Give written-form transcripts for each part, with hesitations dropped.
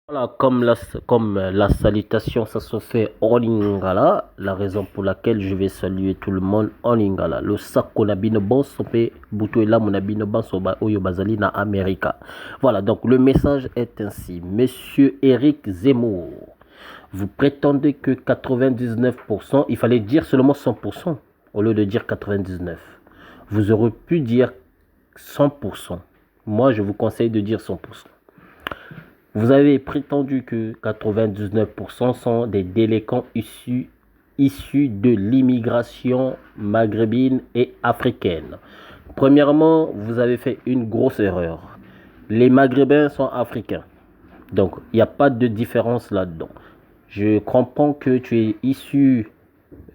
Voilà, comme la salutation, ça se fait en lingala, la raison pour laquelle je vais saluer tout le monde en lingala. Le sako na bino bon sope buto ela mon bino bon soba oyo bazali na Amerika. Voilà, donc le message est ainsi. Monsieur Éric Zemmour, vous prétendez que 99%, il fallait dire seulement 100% au lieu de dire 99%. Vous aurez pu dire 100%. Moi, je vous conseille de dire 100%. Vous avez prétendu que 99% sont des délinquants issus de l'immigration maghrébine et africaine. Premièrement, vous avez fait une grosse erreur. Les Maghrébins sont africains. Donc, il n'y a pas de différence là-dedans. Je comprends que tu es issu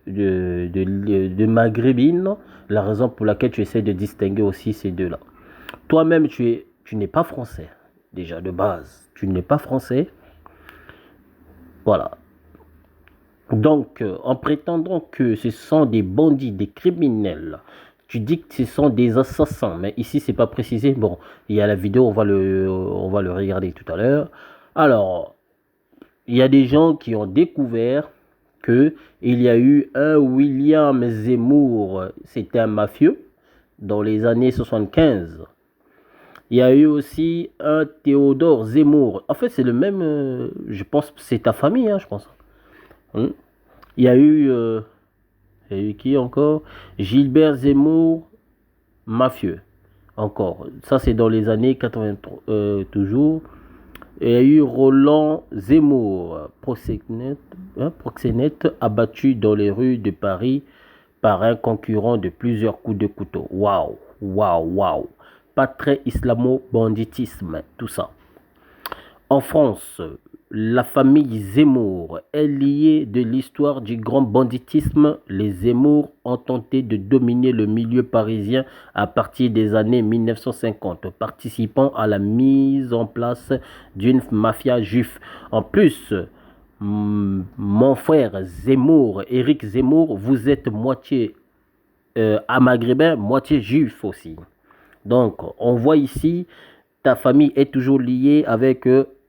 de maghrébine, la raison pour laquelle tu essaies de distinguer aussi ces deux-là. Toi-même, tu n'es pas français, déjà de base. Tu n'es pas français. Voilà. Donc, en prétendant que ce sont des bandits, des criminels, tu dis que ce sont des assassins. Mais ici, c'est pas précisé. Bon, il y a la vidéo, on va le regarder tout à l'heure. Alors, il y a des gens qui ont découvert que il y a eu un William Zemmour, c'était un mafieux, dans les années 75. Il y a eu aussi un Théodore Zemmour. En fait, c'est le même, je pense, c'est ta famille, hein, je pense. Hmm. Il y a eu, qui encore? Gilbert Zemmour, mafieux. Encore. Ça, c'est dans les années 83, toujours. Il y a eu Roland Zemmour, proxénète, abattu dans les rues de Paris par un concurrent de plusieurs coups de couteau. Waouh, waouh, waouh. Pas très islamo-banditisme, tout ça. En France, la famille Zemmour est liée de l'histoire du grand banditisme. Les Zemmour ont tenté de dominer le milieu parisien à partir des années 1950, participant à la mise en place d'une mafia juive. En plus, mon frère Zemmour, Éric Zemmour, vous êtes moitié maghrébin, moitié juif aussi. Donc, on voit ici, ta famille est toujours liée avec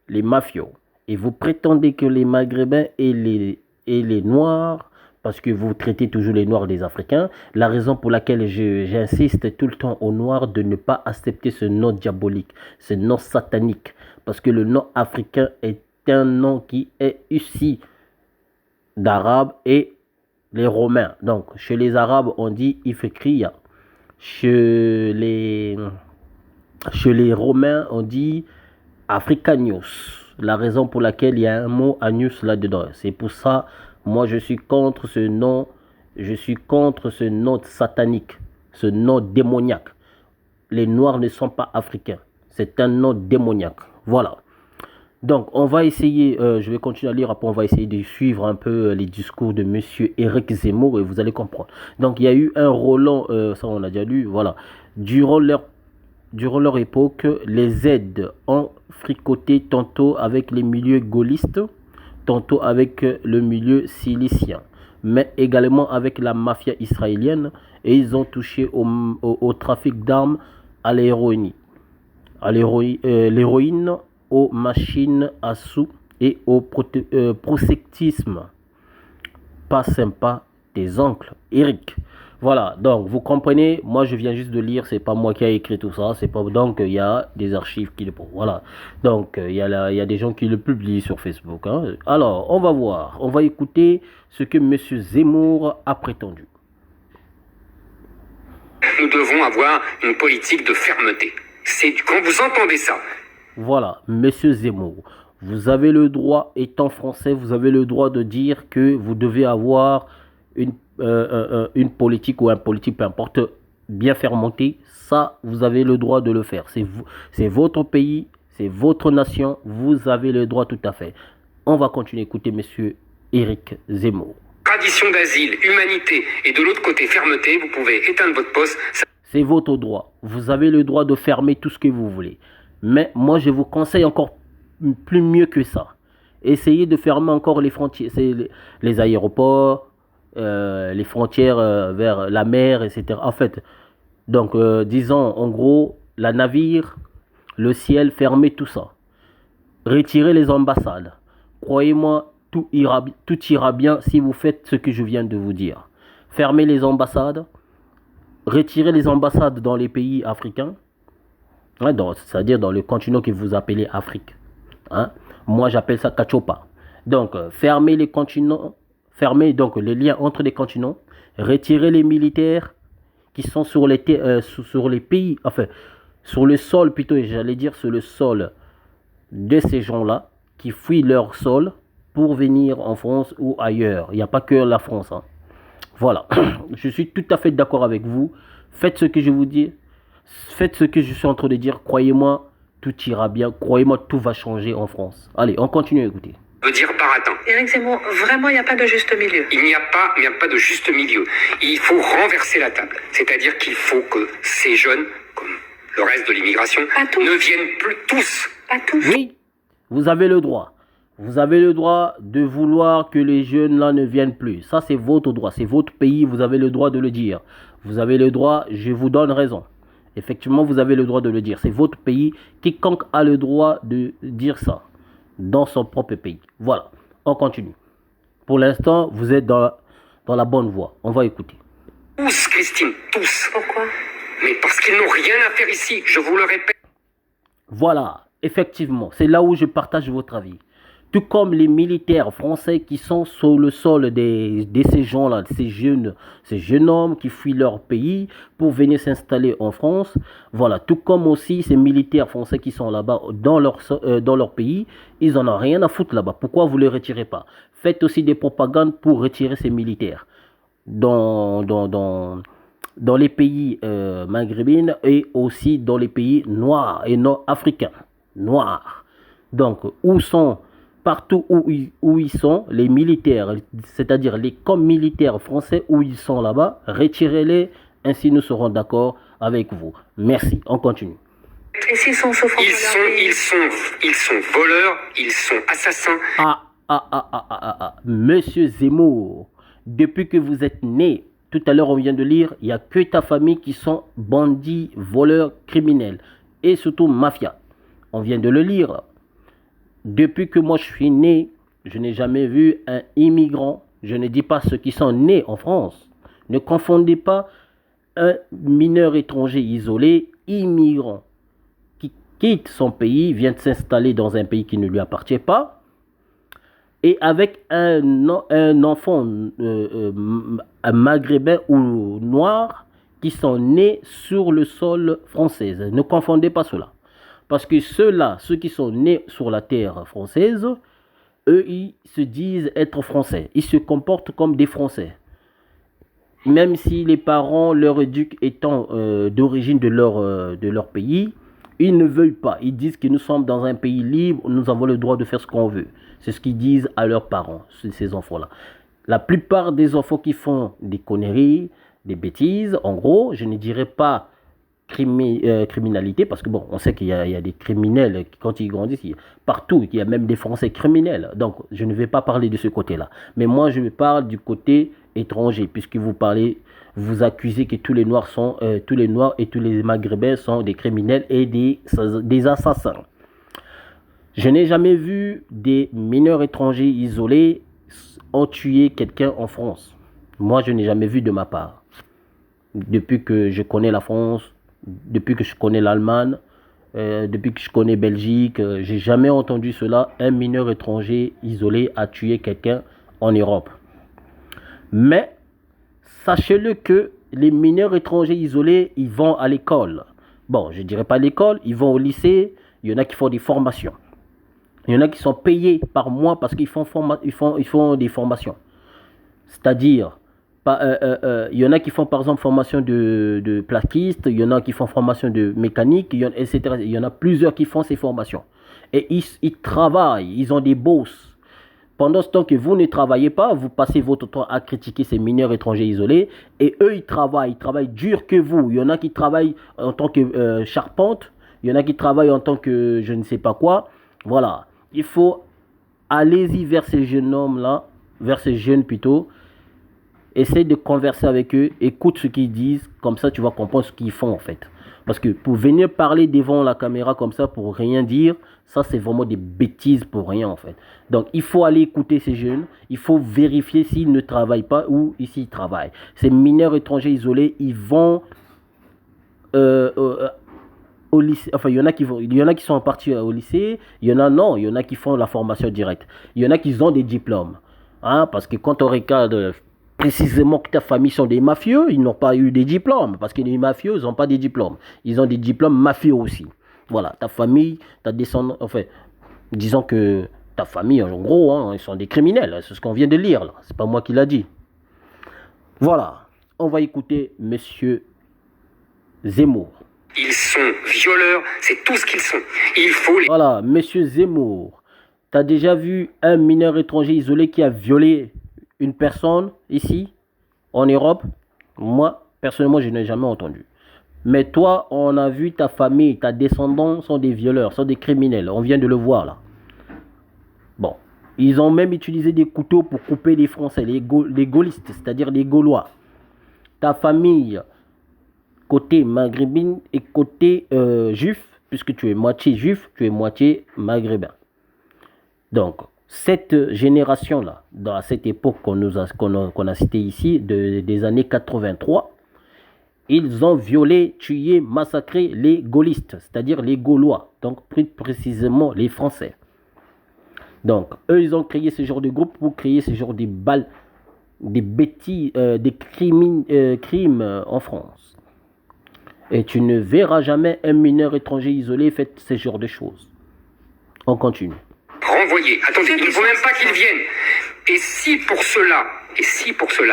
les mafios. Et vous prétendez que les Maghrébins et les Noirs, parce que vous traitez toujours les Noirs des Africains, la raison pour laquelle j'insiste tout le temps aux Noirs de ne pas accepter ce nom diabolique, ce nom satanique, parce que le nom africain est un nom qui est issu d'Arabes et les Romains. Donc, chez les Arabes, on dit Ifekriya. Chez les Romains, on dit Africanius. La raison pour laquelle il y a un mot Anius là-dedans. C'est pour ça, moi, je suis contre ce nom. Je suis contre ce nom satanique, ce nom démoniaque. Les Noirs ne sont pas africains. C'est un nom démoniaque. Voilà. Donc, on va essayer, je vais continuer à lire, après on va essayer de suivre un peu les discours de monsieur Éric Zemmour et vous allez comprendre. Donc, il y a eu un Roland, ça on a déjà lu, voilà. Durant leur époque, les aides ont fricoté tantôt avec les milieux gaullistes, tantôt avec le milieu silicien, mais également avec la mafia israélienne et ils ont touché au trafic d'armes, à l'héroïne, l'héroïne, aux machines à sous et au prosélytisme. Pas sympa tes oncles, Eric. Voilà, donc vous comprenez, moi je viens juste de lire, c'est pas moi qui ai écrit tout ça, c'est pas donc il y a des archives qui le prouvent. Voilà, donc il y a des gens qui le publient sur Facebook. Hein. Alors, on va voir, on va écouter ce que monsieur Zemmour a prétendu. Nous devons avoir une politique de fermeté. C'est quand vous entendez ça. Voilà, monsieur Zemmour, vous avez le droit, étant français, vous avez le droit de dire que vous devez avoir une politique ou un politique, peu importe, bien fermenté. Ça, vous avez le droit de le faire. C'est votre pays, c'est votre nation, vous avez le droit tout à fait. On va continuer à écouter monsieur Éric Zemmour. Tradition d'asile, humanité et de l'autre côté fermeté, vous pouvez éteindre votre poste. C'est votre droit. Vous avez le droit de fermer tout ce que vous voulez. Mais moi, je vous conseille encore plus mieux que ça. Essayez de fermer encore les frontières, les aéroports, les frontières vers la mer, etc. En fait, donc, disons, en gros, la navire, le ciel, fermez tout ça. retirez les ambassades. Croyez-moi, tout ira bien si vous faites ce que je viens de vous dire. Fermez les ambassades, retirez les ambassades dans les pays africains, hein, c'est-à-dire dans le continent que vous appelez Afrique. Hein. Moi, j'appelle ça Kachopa. Donc, fermez les continents, fermez donc les liens entre les continents, retirez les militaires qui sont sur les pays, enfin, sur le sol plutôt, j'allais dire sur le sol de ces gens-là qui fuient leur sol pour venir en France ou ailleurs. Il n'y a pas que la France. Hein. Voilà, je suis tout à fait d'accord avec vous. Faites ce que je vous dis. Faites ce que je suis en train de dire. Croyez-moi, tout ira bien. Croyez-moi, tout va changer en France. Allez, on continue à écouter. Veut dire baratin. Éric Zemmour, vraiment, il n'y a pas de juste milieu. Il n'y a pas de juste milieu. Il faut renverser la table. C'est-à-dire qu'il faut que ces jeunes, comme le reste de l'immigration, ne viennent plus tous. Pas tous. Oui, vous avez le droit. Vous avez le droit de vouloir que les jeunes là ne viennent plus. Ça, c'est votre droit. C'est votre pays. Vous avez le droit de le dire. Vous avez le droit. Je vous donne raison. Effectivement, vous avez le droit de le dire. C'est votre pays. Quiconque a le droit de dire ça dans son propre pays. Voilà. On continue. Pour l'instant, vous êtes dans la bonne voie. On va écouter. Tous, Christine, tous. Pourquoi? Mais parce qu'ils n'ont rien à faire ici. Je vous le répète. Voilà. Effectivement, c'est là où je partage votre avis. Tout comme les militaires français qui sont sur le sol de ces gens-là, ces jeunes hommes qui fuient leur pays pour venir s'installer en France. Voilà, tout comme aussi ces militaires français qui sont là-bas dans leur pays, ils n'en ont rien à foutre là-bas. Pourquoi vous ne les retirez pas? Faites aussi des propagandes pour retirer ces militaires dans les pays maghrébins et aussi dans les pays noirs et nord-africains. Noirs. Donc, partout où ils sont, les militaires, c'est-à-dire les camps militaires français où ils sont là-bas, retirez-les, ainsi nous serons d'accord avec vous. Merci, on continue. Et s'ils sont souffrants ils sont voleurs, ils sont assassins. Monsieur Zemmour, depuis que vous êtes né, tout à l'heure on vient de lire, il n'y a que ta famille qui sont bandits, voleurs, criminels, et surtout mafia. On vient de le lire. Depuis que moi je suis né, je n'ai jamais vu un immigrant. Je ne dis pas ceux qui sont nés en France. Ne confondez pas un mineur étranger isolé, immigrant, qui quitte son pays, vient de s'installer dans un pays qui ne lui appartient pas, et avec un enfant un maghrébin ou noir qui sont nés sur le sol français. Ne confondez pas cela. Parce que ceux qui sont nés sur la terre française, eux, ils se disent être français. Ils se comportent comme des Français. Même si les parents leur éduquent étant d'origine de leur pays, ils ne veulent pas. Ils disent que nous sommes dans un pays libre, nous avons le droit de faire ce qu'on veut. C'est ce qu'ils disent à leurs parents, ces enfants-là. La plupart des enfants qui font des conneries, des bêtises, en gros, je ne dirais pas criminalité, parce que bon, on sait qu'il y a des criminels quand ils grandissent, partout, il y a même des Français criminels. Donc, je ne vais pas parler de ce côté-là. Mais moi, je parle du côté étranger, puisque vous accusez que tous les Noirs et tous les Maghrébins sont des criminels et des assassins. Je n'ai jamais vu des mineurs étrangers isolés ont tué quelqu'un en France. Moi, je n'ai jamais vu de ma part. Depuis que je connais la France, depuis que je connais l'Allemagne, depuis que je connais Belgique, j'ai jamais entendu cela. Un mineur étranger isolé a tué quelqu'un en Europe. Mais sachez-le que les mineurs étrangers isolés, ils vont à l'école. Bon, je ne dirais pas l'école, ils vont au lycée. Il y en a qui font des formations. Il y en a qui sont payés par mois parce qu'ils font des formations. C'est-à-dire, il y en a qui font par exemple formation de plaquiste, il y en a qui font formation de mécanique, etc. Il y en a plusieurs qui font ces formations. Et ils travaillent, ils ont des bourses. Pendant ce temps que vous ne travaillez pas, vous passez votre temps à critiquer ces mineurs étrangers isolés. Et eux, ils travaillent dur que vous. Il y en a qui travaillent en tant que charpente, il y en a qui travaillent en tant que je ne sais pas quoi. Voilà. Il faut allez-y vers ces jeunes hommes-là, vers ces jeunes plutôt. Essaye de converser avec eux, écoute ce qu'ils disent, comme ça tu vas comprendre ce qu'ils font en fait. Parce que pour venir parler devant la caméra comme ça, pour rien dire, ça c'est vraiment des bêtises pour rien en fait. Donc il faut aller écouter ces jeunes, il faut vérifier s'ils ne travaillent pas ou s'ils travaillent. Ces mineurs étrangers isolés, ils vont au lycée. Enfin, il y en a qui sont partis au lycée, il y en a non, il y en a qui font la formation directe. Il y en a qui ont des diplômes. Hein, parce que quand on regarde précisément que ta famille sont des mafieux, ils n'ont pas eu des diplômes. Parce que les mafieux, ils n'ont pas des diplômes. Ils ont des diplômes mafieux aussi. Voilà, ta famille, ta descendance, enfin, disons que ta famille, en gros, hein, ils sont des criminels. C'est ce qu'on vient de lire, là. C'est pas moi qui l'a dit. Voilà, on va écouter Monsieur Zemmour. Ils sont violeurs, c'est tout ce qu'ils sont. Il faut les... Voilà, Monsieur Zemmour, tu as déjà vu un mineur étranger isolé qui a violé une personne ici, en Europe? Moi, personnellement, je n'ai jamais entendu. Mais toi, on a vu ta famille, ta descendance sont des violeurs, sont des criminels. On vient de le voir là. Bon, ils ont même utilisé des couteaux pour couper les Français, les gaullistes, c'est-à-dire les Gaulois. Ta famille, côté maghrébin et côté juif, puisque tu es moitié juif, tu es moitié maghrébin. Donc, cette génération-là, dans cette époque qu'on a citée ici, des années 83, ils ont violé, tué, massacré les gaullistes, c'est-à-dire les Gaulois, donc plus précisément les Français. Donc, eux, ils ont créé ce genre de groupe pour créer ce genre de balles, des bêtises, des crimes en France. Et tu ne verras jamais un mineur étranger isolé faire ce genre de choses. On continue. Renvoyer. Attendez, il ne faut même pas qu'ils viennent. Et si pour cela,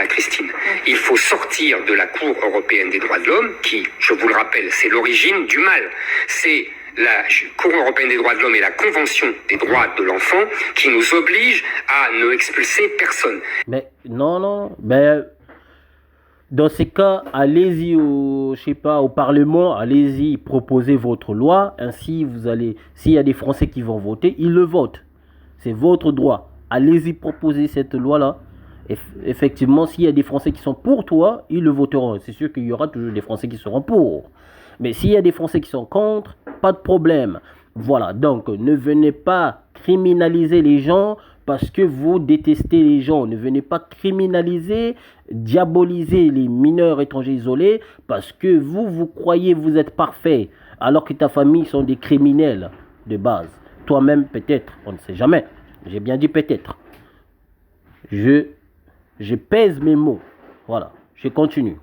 Christine, il faut sortir de la Cour européenne des droits de l'homme, qui, je vous le rappelle, c'est l'origine du mal. C'est la Cour européenne des droits de l'homme et la Convention des droits de l'enfant qui nous obligent à ne expulser personne. Mais non, mais dans ces cas, allez-y au Parlement, allez-y proposer votre loi. Ainsi, s'il y a des Français qui vont voter, ils le votent. C'est votre droit. Allez-y proposer cette loi-là. Effectivement, s'il y a des Français qui sont pour toi, ils le voteront. C'est sûr qu'il y aura toujours des Français qui seront pour. Mais s'il y a des Français qui sont contre, pas de problème. Voilà, donc ne venez pas criminaliser les gens parce que vous détestez les gens. Ne venez pas criminaliser, diaboliser les mineurs étrangers isolés parce que vous croyez vous êtes parfait alors que ta famille sont des criminels de base. Toi-même peut-être, on ne sait jamais. J'ai bien dit peut-être. Je pèse mes mots. Voilà, je continue.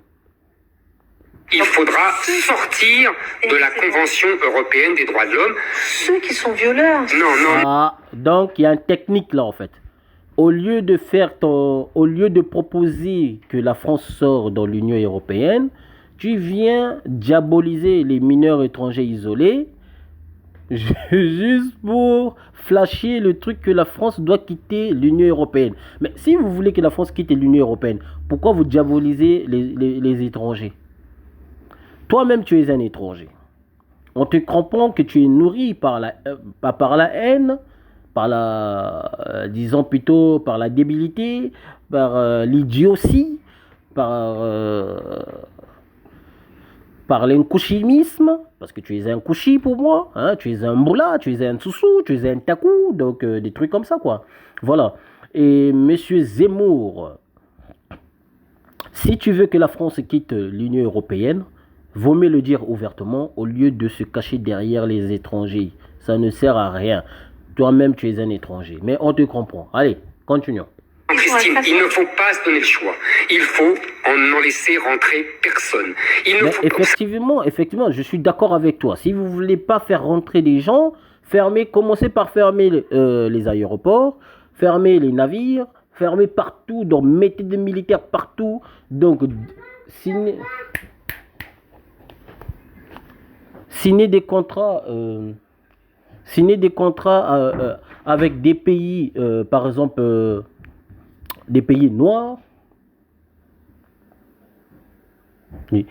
Il faudra sortir de la Convention européenne des droits de l'homme. Ceux qui sont violeurs. Non. Ah, donc il y a une technique là en fait. Au lieu de proposer que la France sort dans l'Union européenne, tu viens diaboliser les mineurs étrangers isolés juste pour flasher le truc que la France doit quitter l'Union européenne. Mais si vous voulez que la France quitte l'Union européenne, pourquoi vous diabolisez les étrangers? Toi-même, tu es un étranger. On te comprend que tu es nourri par la haine, disons plutôt par la débilité, par l'idiotie, par l'incouchimisme, parce que tu es un couchi pour moi, hein, tu es un moula, tu es un soussou, tu es un takou, donc des trucs comme ça, quoi. Voilà. Et Monsieur Zemmour, si tu veux que la France quitte l'Union européenne, vaut mieux le dire ouvertement au lieu de se cacher derrière les étrangers. Ça ne sert à rien. Toi-même, tu es un étranger. Mais on te comprend. Allez, continuons. Christine, il ne faut pas se donner le choix. Il faut en laisser rentrer personne. Effectivement, je suis d'accord avec toi. Si vous ne voulez pas faire rentrer des gens, commencez par fermer les aéroports, fermer les navires, fermer partout, donc mettez des militaires partout. Donc, signer des contrats avec des pays, par exemple, des pays noirs. Oui.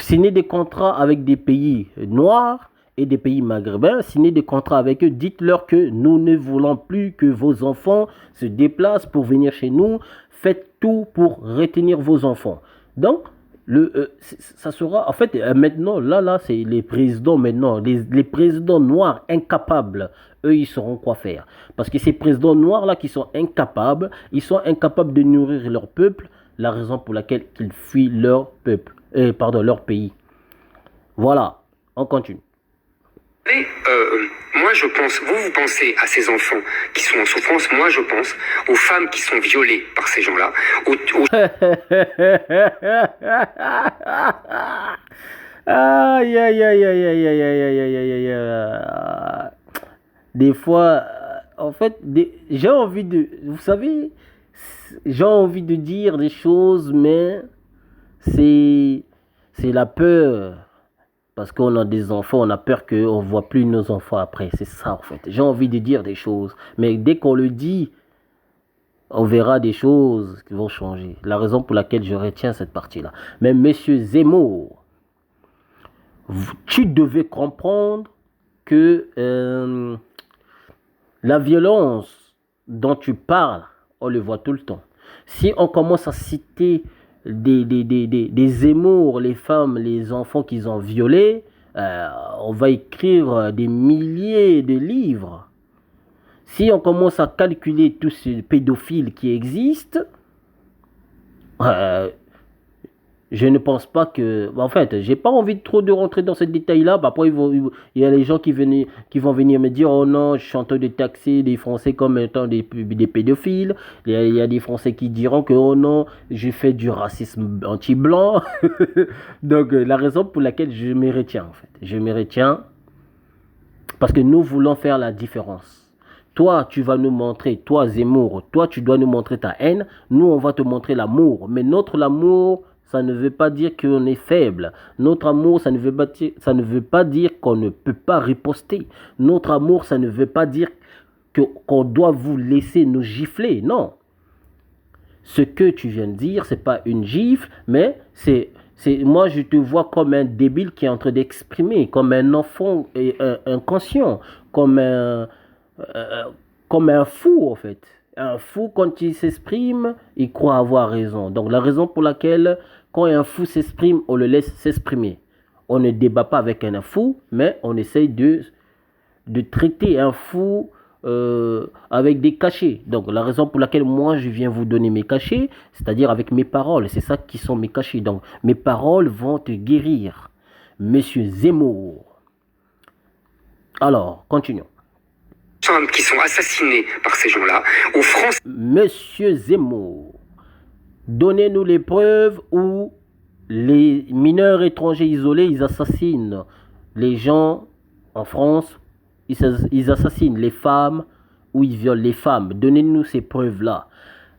Signer des contrats avec des pays noirs et des pays maghrébins, signer des contrats avec eux, dites-leur que nous ne voulons plus que vos enfants se déplacent pour venir chez nous, faites tout pour retenir vos enfants. Donc, Ça sera, en fait, maintenant, là, c'est les présidents, maintenant, les présidents noirs incapables, eux, ils sauront quoi faire. Parce que ces présidents noirs-là qui sont incapables, ils sont incapables de nourrir leur peuple, la raison pour laquelle ils fuient leur peuple, pardon, leur pays. Voilà, on continue. Mais, moi je pense, vous pensez à ces enfants qui sont en souffrance, moi je pense aux femmes qui sont violées par ces gens-là, Aïe, aïe, aïe, aïe, aïe, aïe, aïe, aïe, aïe, aïe, aïe. Des fois, en fait, j'ai envie de, vous savez, j'ai envie de dire des choses, mais c'est, c'est la peur. Parce qu'on a des enfants, on a peur qu'on ne voit plus nos enfants après. C'est ça, en fait. J'ai envie de dire des choses. Mais dès qu'on le dit, on verra des choses qui vont changer. La raison pour laquelle je retiens cette partie-là. Mais monsieur Zemmour, tu devais comprendre que la violence dont tu parles, on le voit tout le temps. Si on commence à citer des Zemmour, les femmes, les enfants qu'ils ont violés, on va écrire des milliers de livres. Si on commence à calculer tous ces pédophiles qui existent, je ne pense pas que... En fait, j'ai pas envie trop de rentrer dans ces détails-là. Après, il y a les gens qui vont venir me dire « Oh non, je suis en train de taxer les Français comme étant des pédophiles. » Il y a des Français qui diront que « Oh non, je fais du racisme anti-blanc. » Donc, la raison pour laquelle je me retiens, en fait. Je me retiens parce que nous voulons faire la différence. Toi, tu vas nous montrer, toi Zemmour, toi, tu dois nous montrer ta haine. Nous, on va te montrer l'amour. Mais notre amour... ça ne veut pas dire qu'on est faible. Notre amour, ça ne veut pas dire qu'on ne peut pas riposter. Notre amour, ça ne veut pas dire qu'on doit vous laisser nous gifler. Non. Ce que tu viens de dire, ce n'est pas une gifle, mais moi, je te vois comme un débile qui est en train d'exprimer, comme un enfant inconscient, comme un fou, en fait. Un fou, quand il s'exprime, il croit avoir raison. Donc, la raison pour laquelle, quand un fou s'exprime, on le laisse s'exprimer. On ne débat pas avec un fou, mais on essaye de traiter un fou avec des cachets. Donc, la raison pour laquelle moi, je viens vous donner mes cachets, c'est-à-dire avec mes paroles. C'est ça qui sont mes cachets. Donc, mes paroles vont te guérir. Monsieur Zemmour. Alors, continuons. Femmes qui sont assassinées par ces gens-là, aux Français. Monsieur Zemmour, donnez-nous les preuves où les mineurs étrangers isolés, ils assassinent les gens en France, ils assassinent les femmes ou ils violent les femmes. Donnez-nous ces preuves-là.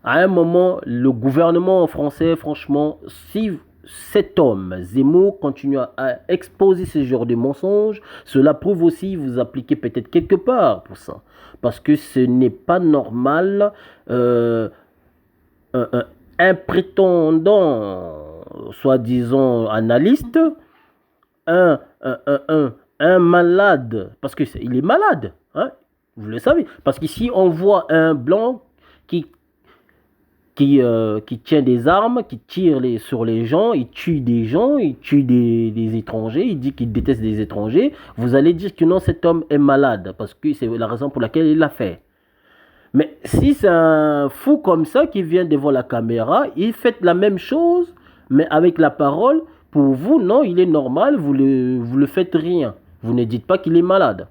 À un moment, le gouvernement français, franchement, si cet homme, Zemmour, continue à exposer ce genre de mensonges, cela prouve aussi que vous appliquez peut-être quelque part pour ça. Parce que ce n'est pas normal un prétendant, soi-disant analyste, un malade, parce qu'il est malade, hein, vous le savez. Parce qu'ici, on voit un blanc qui tient des armes, qui tire sur les gens, il tue des gens, il tue des étrangers, il dit qu'il déteste des étrangers, vous allez dire que non, cet homme est malade, parce que c'est la raison pour laquelle il l'a fait. Mais si c'est un fou comme ça qui vient devant la caméra, il fait la même chose, mais avec la parole, pour vous, non, il est normal, vous le faites rien. Vous ne dites pas qu'il est malade.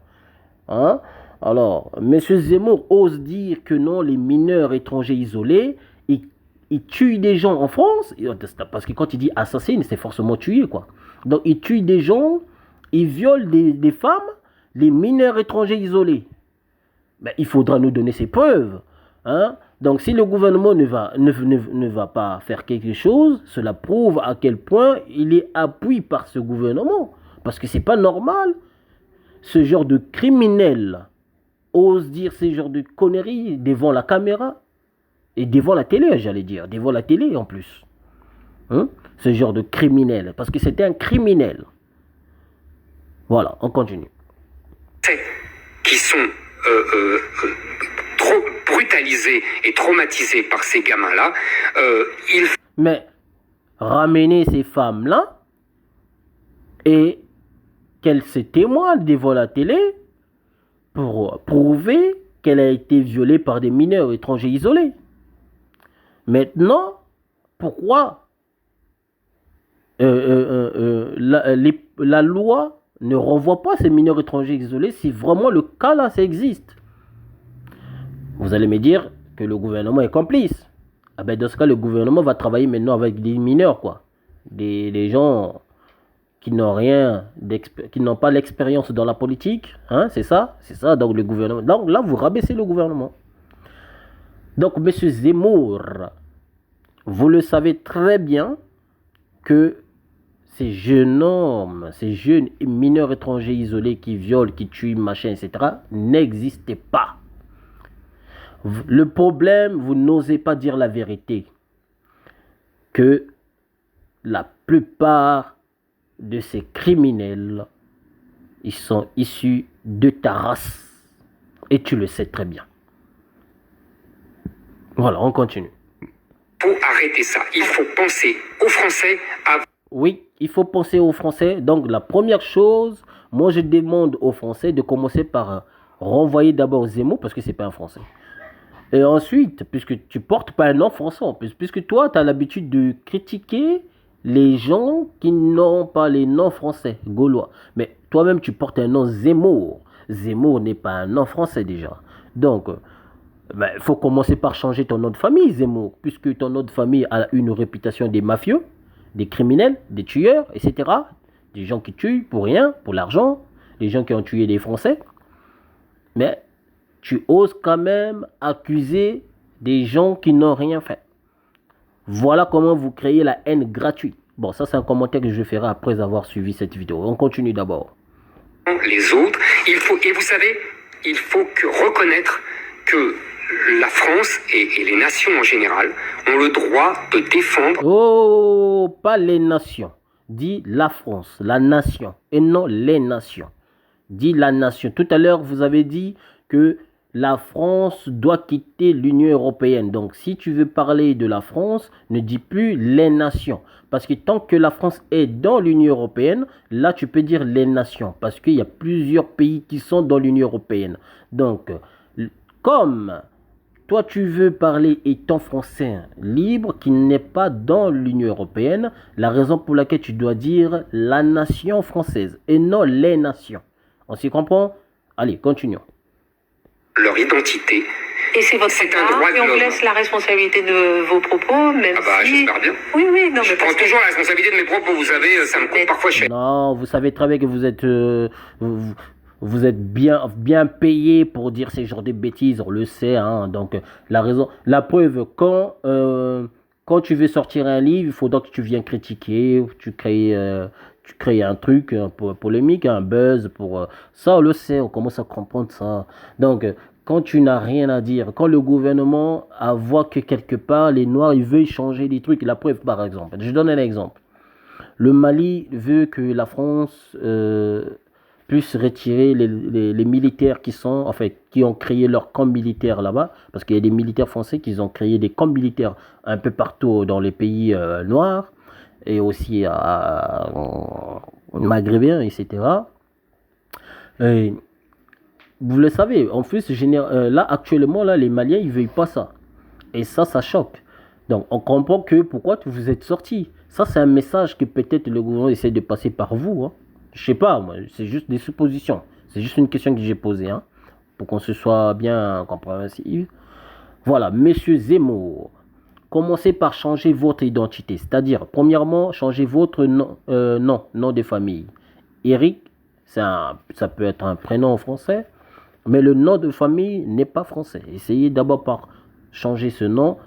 Hein? Alors, M. Zemmour ose dire que non, les mineurs étrangers isolés, il tue des gens en France, parce que quand il dit assassine, c'est forcément tuer, quoi. Donc, il tue des gens, il viole des femmes, les mineurs étrangers isolés. Ben, il faudra nous donner ces preuves. Hein? Donc, si le gouvernement ne va pas faire quelque chose, cela prouve à quel point il est appuyé par ce gouvernement. Parce que c'est pas normal. Ce genre de criminel ose dire ce genre de conneries devant la caméra. Et devant la télé, j'allais dire. Devant la télé, en plus. Hein? Ce genre de criminel. Parce que c'était un criminel. Voilà, on continue. Qui sont trop brutalisés et traumatisés par ces gamins-là, Mais, ramener ces femmes-là et qu'elles se témoignent devant la télé pour prouver qu'elle a été violée par des mineurs étrangers isolés. Maintenant, pourquoi la loi ne renvoie pas ces mineurs étrangers isolés si vraiment le cas là, ça existe? Vous allez me dire que le gouvernement est complice. Ah ben dans ce cas, le gouvernement va travailler maintenant avec des mineurs, quoi. Des gens qui n'ont qui n'ont pas l'expérience dans la politique, hein, c'est ça, donc le gouvernement. Donc là, vous rabaissez le gouvernement. Donc, monsieur Zemmour, vous le savez très bien que ces jeunes hommes, ces jeunes mineurs étrangers isolés qui violent, qui tuent, machin, etc., n'existaient pas. Le problème, vous n'osez pas dire la vérité, que la plupart de ces criminels, ils sont issus de ta race. Et tu le sais très bien. Voilà, on continue. Il faut arrêter ça. Il faut penser aux Français avant. Oui, il faut penser aux Français. Donc, la première chose, moi, je demande aux Français de commencer par renvoyer d'abord Zemmour, parce que c'est pas un Français. Et ensuite, puisque tu portes pas un nom français, puisque toi, tu as l'habitude de critiquer les gens qui n'ont pas les noms français, gaulois. Mais toi-même, tu portes un nom Zemmour. Zemmour n'est pas un nom français déjà. Donc, il faut commencer par changer ton nom de famille, Zemmour, puisque ton nom de famille a une réputation des mafieux, des criminels, des tueurs, etc. Des gens qui tuent pour rien, pour l'argent, des gens qui ont tué des Français. Mais tu oses quand même accuser des gens qui n'ont rien fait. Voilà comment vous créez la haine gratuite. Bon, ça c'est un commentaire que je ferai après avoir suivi cette vidéo. On continue d'abord. Les autres, et vous savez, il faut reconnaître que la France et les nations en général ont le droit de défendre. Oh, pas les nations. Dis la France, la nation, et non les nations. Dis la nation. Tout à l'heure, vous avez dit que la France doit quitter l'Union européenne. Donc, si tu veux parler de la France, ne dis plus les nations. Parce que tant que la France est dans l'Union européenne, là, tu peux dire les nations. Parce qu'il y a plusieurs pays qui sont dans l'Union européenne. Donc, comme toi, tu veux parler étant français libre, qui n'est pas dans l'Union européenne, la raison pour laquelle tu dois dire la nation française et non les nations. On s'y comprend? Allez, continuons. Leur identité. Et c'est votre droit et on vous laisse la responsabilité de vos propos, même si... J'espère bien. Oui, non, je prends toujours la responsabilité de mes propos, vous savez, ça me coûte parfois cher. Non, vous savez très bien que vous êtes... Vous êtes bien payé pour dire ces genres de bêtises, on le sait, hein. Donc la preuve, quand tu veux sortir un livre, il faudra que tu viennes critiquer, tu crées un truc polémique, un buzz, ça on le sait, on commence à comprendre ça. Donc quand tu n'as rien à dire, quand le gouvernement voit que quelque part les Noirs ils veulent changer des trucs, la preuve par exemple, je donne un exemple, le Mali veut que la France puisse retirer les militaires qui ont créé leur camp militaire là-bas, parce qu'il y a des militaires français qui ont créé des camps militaires un peu partout dans les pays noirs, et aussi maghrébins, etc. Et vous le savez, en plus, là, actuellement, là, les Maliens, ils ne veulent pas ça. Et ça choque. Donc, on comprend que pourquoi vous êtes sortis. Ça, c'est un message que peut-être le gouvernement essaie de passer par vous, hein. Je sais pas, moi, c'est juste des suppositions. C'est juste une question que j'ai posée, hein, pour qu'on se soit bien compréhensif. Voilà, monsieur Zemmour, commencez par changer votre identité. C'est-à-dire, premièrement, changez votre nom de famille. Eric, ça peut être un prénom français, mais le nom de famille n'est pas français. Essayez d'abord par changer ce nom,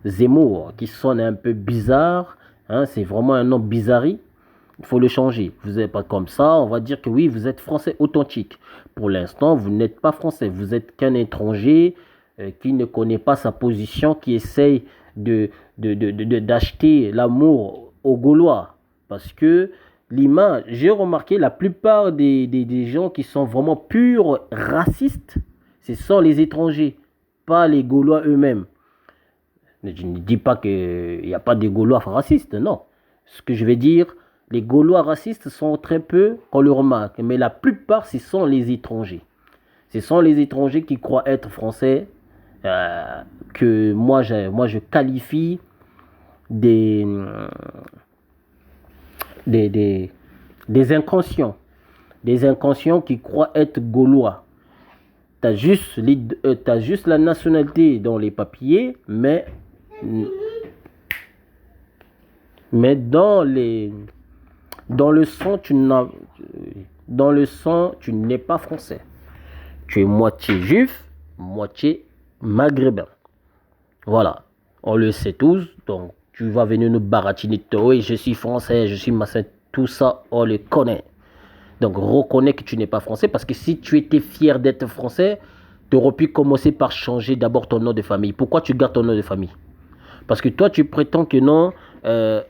Zemmour, qui sonne un peu bizarre, hein, c'est vraiment un nom bizarre. Il faut le changer. Vous n'êtes pas comme ça. On va dire que oui, vous êtes français authentique. Pour l'instant, vous n'êtes pas français. Vous êtes qu'un étranger qui ne connaît pas sa position, qui essaye d'acheter l'amour aux Gaulois. Parce que l'image, j'ai remarqué, la plupart des gens qui sont vraiment purs racistes, ce sont les étrangers, pas les Gaulois eux-mêmes. Je ne dis pas qu'il n'y a pas de Gaulois racistes, non. Ce que je vais dire, les Gaulois racistes sont très peu qu'on le remarque, mais la plupart, ce sont les étrangers. Ce sont les étrangers qui croient être français, que moi je qualifie des, des, des inconscients. Des inconscients qui croient être Gaulois. T'as juste la nationalité dans les papiers, mais dans le sang, tu n'es pas français. Tu es moitié juif, moitié maghrébin. Voilà, on le sait tous. Donc, tu vas venir nous baratiner. Oui, je suis français, je suis machin. Tout ça, on le connaît. Donc, reconnais que tu n'es pas français, parce que si tu étais fier d'être français, tu aurais pu commencer par changer d'abord ton nom de famille. Pourquoi tu gardes ton nom de famille? Parce que toi, tu prétends que non.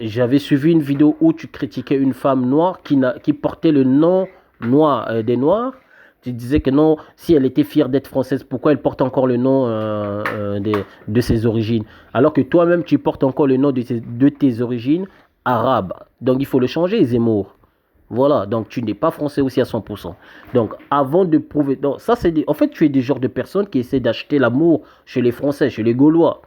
J'avais suivi une vidéo où tu critiquais une femme noire qui portait le nom noir des Noirs. Tu disais que non, si elle était fière d'être française, pourquoi elle porte encore le nom de ses origines? Alors que toi-même, tu portes encore le nom de tes origines arabes. Donc, il faut le changer, Zemmour. Voilà, donc tu n'es pas français aussi à 100%. Donc, avant de prouver... Donc, ça, en fait, tu es des genres de personnes qui essaient d'acheter l'amour chez les Français, chez les Gaulois.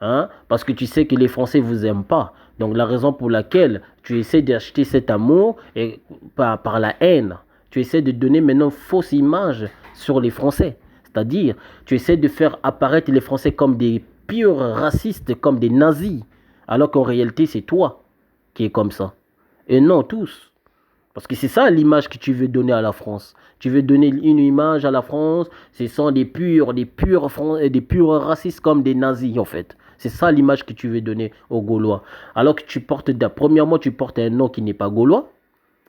Hein? Parce que tu sais que les Français ne vous aiment pas. Donc, la raison pour laquelle tu essaies d'acheter cet amour est par la haine. Tu essaies de donner maintenant une fausse image sur les Français. C'est-à-dire, tu essaies de faire apparaître les Français comme des purs racistes, comme des nazis. Alors qu'en réalité, c'est toi qui es comme ça. Et non, tous. Parce que c'est ça l'image que tu veux donner à la France. Tu veux donner une image à la France, ce sont des purs racistes comme des nazis en fait. C'est ça l'image que tu veux donner aux Gaulois. Alors que premièrement, tu portes un nom qui n'est pas gaulois.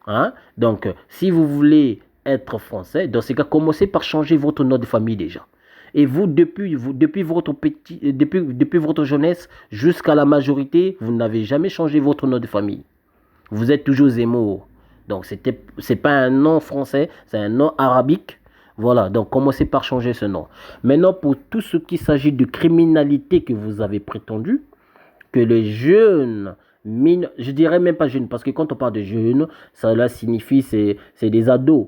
Hein? Donc, si vous voulez être français, dans ce cas, commencez par changer votre nom de famille déjà. Et vous, depuis votre jeunesse jusqu'à la majorité, vous n'avez jamais changé votre nom de famille. Vous êtes toujours Zemmour. Donc, c'est pas un nom français, c'est un nom arabique. Voilà, donc commencez par changer ce nom. Maintenant, pour tout ce qui s'agit de criminalité que vous avez prétendu, que les jeunes, je dirais même pas jeunes, parce que quand on parle de jeunes, cela signifie c'est des ados.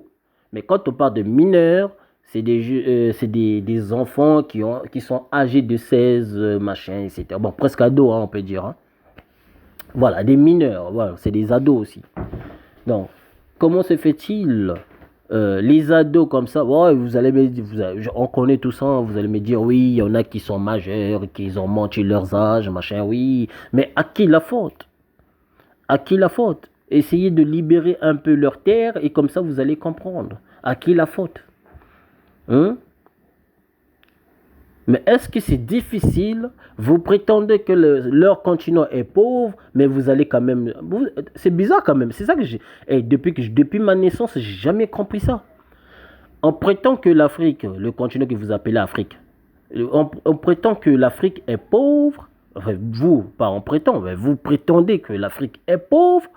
Mais quand on parle de mineurs, c'est des enfants qui sont âgés de 16, machin, etc. Bon, presque ados, hein, on peut dire. Hein. Voilà, des mineurs, voilà, c'est des ados aussi. Donc, comment se fait-il les ados comme ça, ouais, on connaît tout ça, vous allez me dire, oui, il y en a qui sont majeurs, qui ont menti leurs âges, machin, oui. Mais à qui la faute? À qui la faute? Essayez de libérer un peu leur terre et comme ça, vous allez comprendre. À qui la faute? Hein? Mais est-ce que c'est difficile? Vous prétendez que leur continent est pauvre, mais vous allez quand même... C'est bizarre quand même. C'est ça que j'ai... Depuis ma naissance, j'ai jamais compris ça. On prétend que l'Afrique, le continent que vous appelez Afrique, on prétend que l'Afrique est pauvre. Enfin, on prétend, mais vous prétendez que l'Afrique est pauvre,